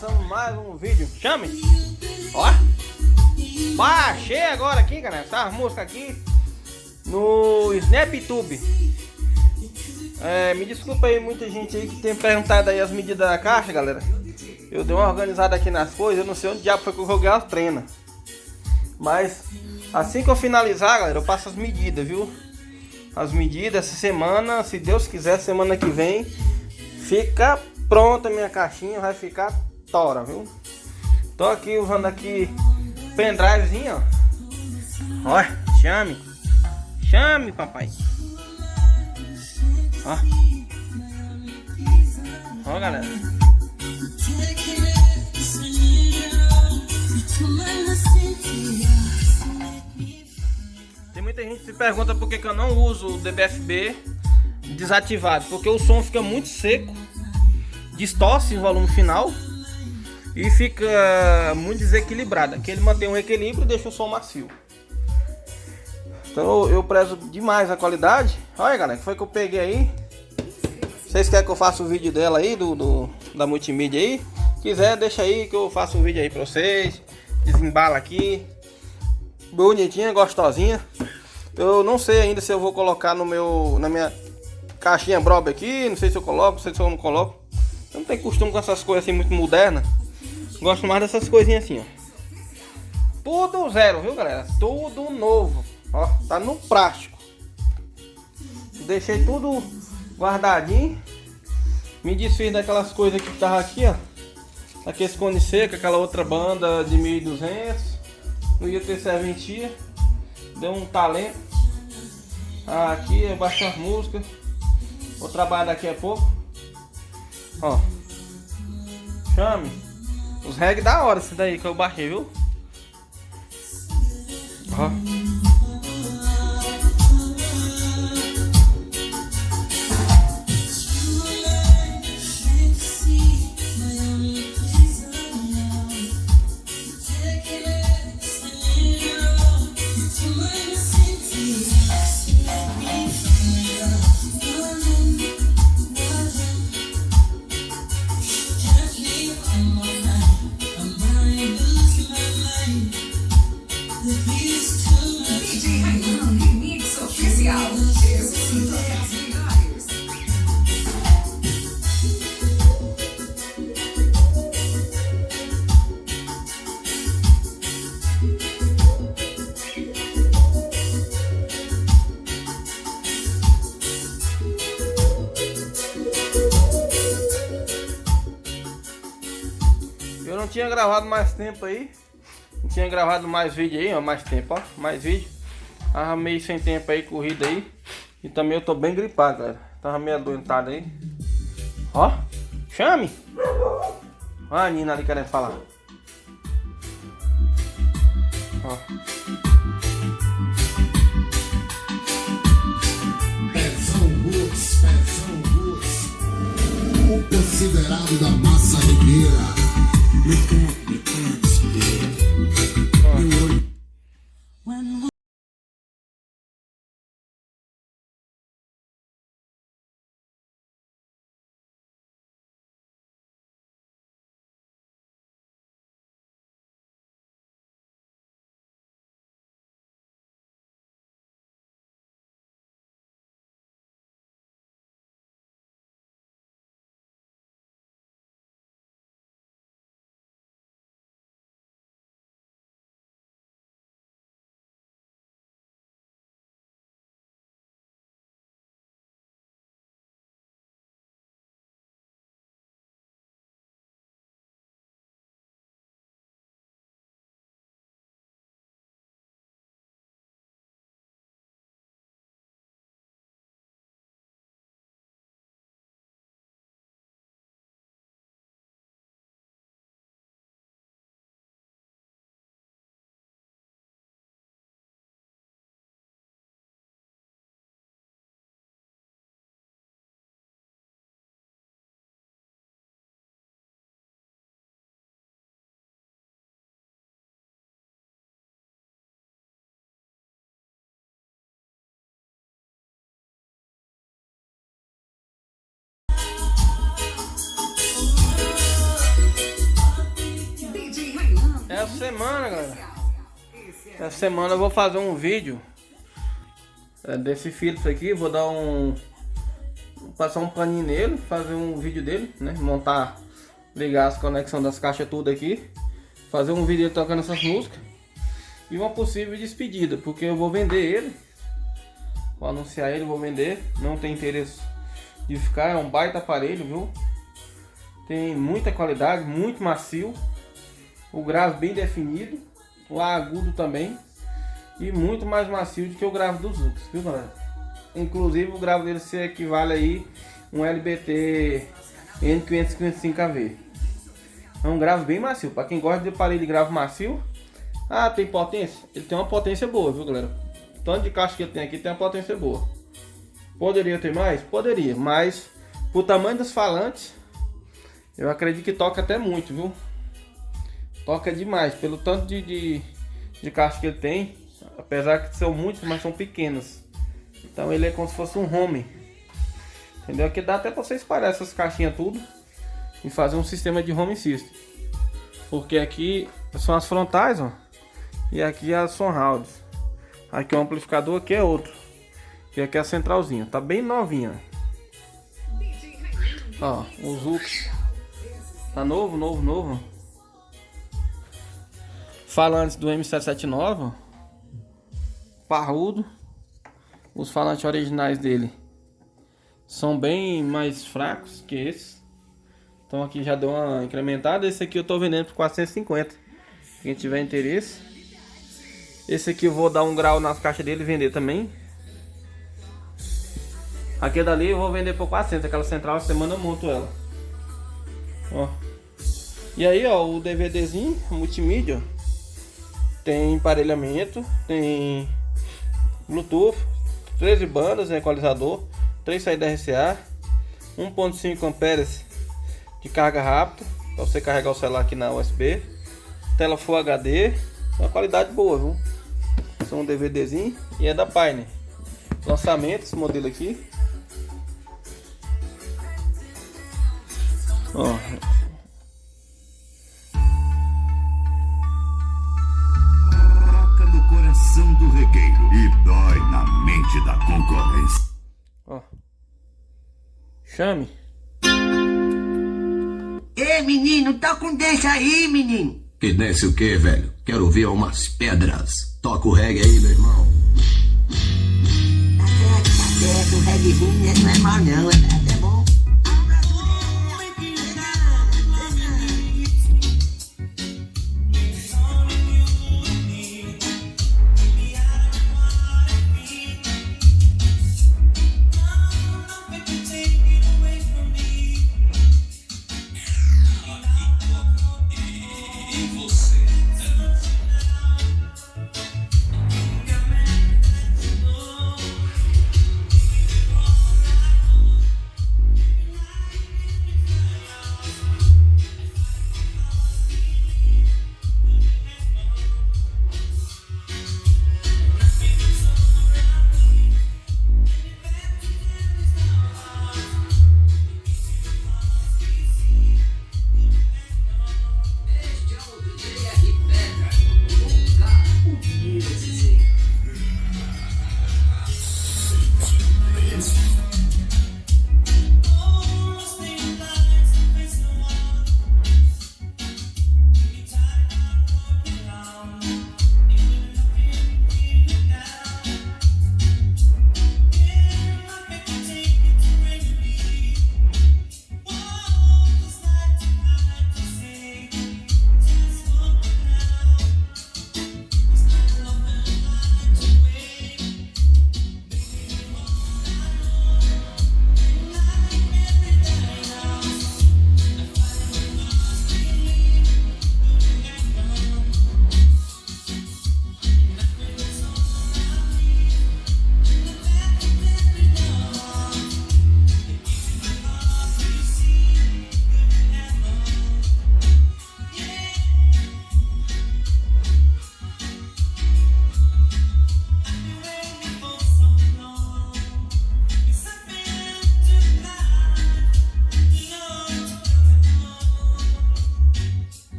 começando mais um vídeo. Chame! Ó! Baixei agora aqui, galera, essa música aqui no SnapTube. Me desculpa aí, muita gente aí que tem perguntado aí as medidas da caixa, galera. Eu dei uma organizada aqui nas coisas, eu não sei onde diabo foi que eu joguei as trenas. Mas assim que eu finalizar, galera, eu passo as medidas, viu? As medidas essa semana, se Deus quiser, semana que vem fica pronta a minha caixinha, vai ficar tora, viu? Tô aqui usando aqui pendrivezinho, ó. Ó, chame papai. Ó, galera. Tem muita gente que se pergunta por que eu não uso o DBFB desativado, porque o som fica muito seco, distorce o volume final e fica muito desequilibrado. Aqui ele mantém um equilíbrio e deixa o som macio. Então eu prezo demais a qualidade. Olha, galera, que foi que eu peguei aí. Vocês querem que eu faça o vídeo dela aí, da multimídia aí? Quiser, deixa aí que eu faço um vídeo aí pra vocês. Desembala aqui, bonitinha, gostosinha. Eu não sei ainda se eu vou colocar na minha caixinha Brob aqui. Não sei se eu coloco, não sei se eu não coloco. Eu não tenho costume com essas coisas assim muito modernas. Gosto mais dessas coisinhas assim, ó. Tudo zero, viu, galera? Tudo novo. Ó, tá no plástico. Deixei tudo guardadinho. Me desfiz daquelas coisas que tava aqui, ó. Aquele cone seco, aquela outra banda de 1200. Não ia ter serventia. Deu um talento. Aqui eu baixo as músicas. Vou trabalhar daqui a pouco. Ó. Chame. Os reggae da hora esse daí que eu baixei, viu? Ó. Eu não tinha gravado mais tempo aí. Não tinha gravado mais vídeo aí, ó. Mais tempo, ó. Mais vídeo. Tava meio sem tempo aí, corrida aí. E também eu tô bem gripado, galera. Tava meio adoentado aí. Ó. Chame. Ó a Nina ali querendo falar. Ó. Pezão Roots, o considerado da massa mineira. essa semana, galera. Essa semana eu vou fazer um vídeo desse Philips aqui. Vou dar passar um paninho nele, fazer um vídeo dele, né? Montar, ligar as conexões das caixas tudo aqui. Fazer um vídeo tocando essas músicas. E uma possível despedida, porque eu vou vender ele. Vou anunciar ele, vou vender. Não tem interesse de ficar, é um baita aparelho, viu? Tem muita qualidade, muito macio. O grave bem definido, o A agudo também. E muito mais macio do que o grave dos Zux, viu galera? Inclusive o grave dele se equivale aí um LBT N555AV. É um grave bem macio, para quem gosta de aparelho de grave macio. Ah, tem potência? Ele tem uma potência boa, viu galera? O tanto de caixa que ele tem aqui tem uma potência boa. Poderia ter mais? Poderia, mas pro tamanho dos falantes, eu acredito que toca até muito, viu? Toca demais, pelo tanto de caixa que ele tem. Apesar que são muitos, mas são pequenos. Então ele é como se fosse um home. Entendeu? Aqui dá até pra você espalhar essas caixinhas tudo e fazer um sistema de home system. Porque aqui são as frontais, ó. E aqui as surrounds. Aqui o amplificador, aqui é outro. E aqui é a centralzinha. Tá bem novinha. Ó, o Zux. Tá novo. Falantes do M779, ó. Parrudo. Os falantes originais dele são bem mais fracos que esses. Então aqui já deu uma incrementada. Esse aqui eu tô vendendo por 450. Quem tiver interesse. Esse aqui eu vou dar um grau nas caixas dele e vender também. Aqui dali eu vou vender por 400. Aquela central, essa semana eu monto ela. Ó. E aí, ó, o DVDzinho multimídia. Tem emparelhamento, tem Bluetooth, 13 bandas, equalizador, 3 saídas RCA, 1.5 amperes de carga rápida, para você carregar o celular aqui na USB, tela Full HD, uma qualidade boa, viu? São um DVDzinho e é da Pioneer. Lançamento, esse modelo aqui. Ó. Coração do regueiro e dói na mente da concorrência. Ó. Chame. Ei, menino, tá com desse aí, menino. Que desse o que, velho? Quero ver umas pedras. Toca o reggae aí, meu irmão. Tá certo, o reggaezinho não é mal não, é bom.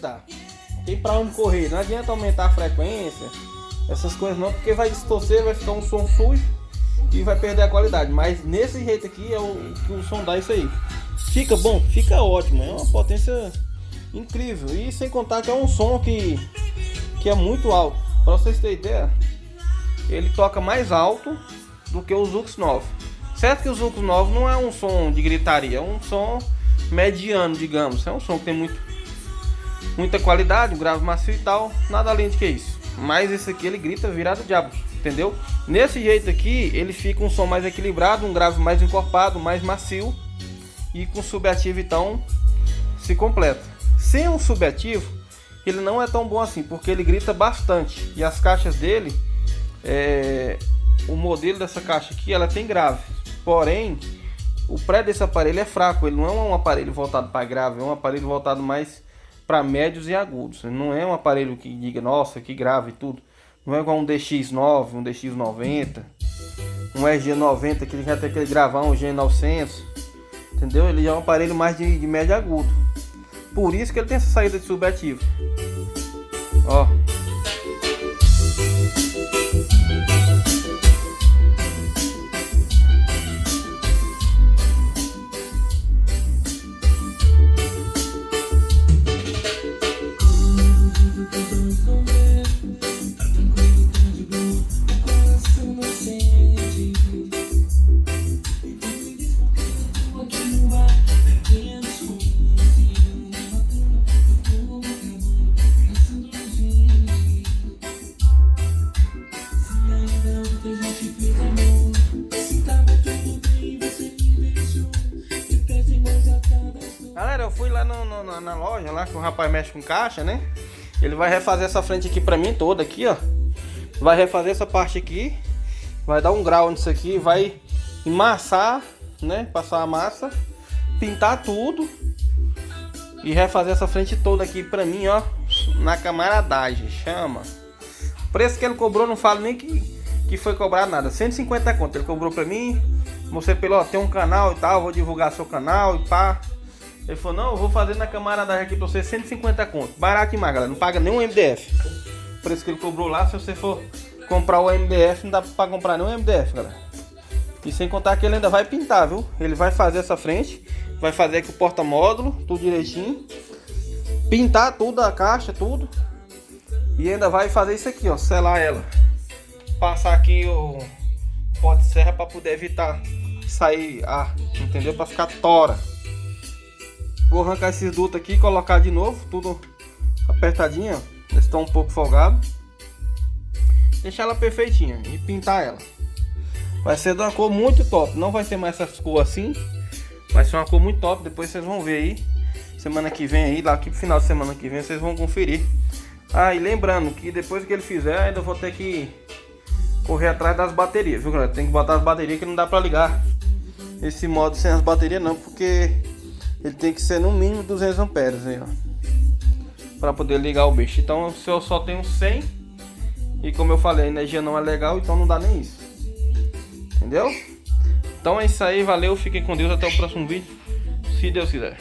gritar. Tem pra onde correr, não adianta aumentar a frequência, essas coisas não, porque vai distorcer, vai ficar um som sujo e vai perder a qualidade. Mas nesse jeito aqui é o que o som dá isso aí. Fica bom, fica ótimo, é uma potência incrível. E sem contar que é um som que é muito alto. Pra vocês terem ideia, ele toca mais alto do que os Zux 9. Certo que os Zux 9 não é um som de gritaria, é um som mediano, digamos. É um som que tem muita qualidade, um grave macio e tal, nada além de que isso. Mas esse aqui ele grita virado diabo, entendeu? Nesse jeito aqui ele fica um som mais equilibrado, um grave mais encorpado, mais macio, e com subativo então se completa. Sem um subativo ele não é tão bom assim, porque ele grita bastante, e as caixas dele, o modelo dessa caixa aqui, ela tem grave, porém o pré desse aparelho é fraco. Ele não é um aparelho voltado para grave, é um aparelho voltado mais para médios e agudos. Não é um aparelho que diga, nossa, que grave e tudo. Não é igual um DX9, um DX90, um RG90 que ele já tem aquele gravão, um G900, entendeu? Ele é um aparelho mais de médio e agudo. Por isso que ele tem essa saída de subativo. Ó. Galera, eu fui lá na loja, lá que o rapaz mexe com caixa, né? Ele vai refazer essa frente aqui pra mim toda aqui, ó. Vai refazer essa parte aqui, vai dar um grau nisso aqui, vai emassar, né? Passar a massa, pintar tudo e refazer essa frente toda aqui pra mim, ó, na camaradagem, chama. O preço que ele cobrou, não falo nem que foi cobrar nada, 150 conto ele cobrou pra mim. Mostrei pra ele, ó, tem um canal e tal, vou divulgar seu canal e pá. Ele falou, não, eu vou fazer na camaradagem aqui pra você 150 conto. Barato demais, galera, não paga nem um MDF. O preço que ele cobrou lá, se você for comprar o MDF, não dá pra comprar nem um MDF, galera. E sem contar que ele ainda vai pintar, viu? Ele vai fazer essa frente, vai fazer aqui o porta-módulo, tudo direitinho. Pintar tudo, a caixa, tudo. E ainda vai fazer isso aqui, ó, selar ela. Passar aqui o pó de serra pra poder evitar sair ar, entendeu? Pra ficar tora. Vou arrancar esses dutos aqui e colocar de novo, tudo apertadinho, ó. Eles estão um pouco folgados. Deixar ela perfeitinha e pintar ela. Vai ser de uma cor muito top. Não vai ser mais essas cores assim. Vai ser uma cor muito top. Depois vocês vão ver aí. Semana que vem aí, daqui pro final de semana que vem, vocês vão conferir. Ah, e lembrando que depois que ele fizer, ainda vou ter que correr atrás das baterias, viu, galera? Tem que botar as baterias que não dá pra ligar esse modo sem as baterias não, porque ele tem que ser no mínimo 200 amperes aí, ó, pra poder ligar o bicho. Então se eu só tenho 100 e como eu falei, a energia não é legal, então não dá nem isso, entendeu? Então é isso aí, valeu, fiquem com Deus, até o próximo vídeo, se Deus quiser.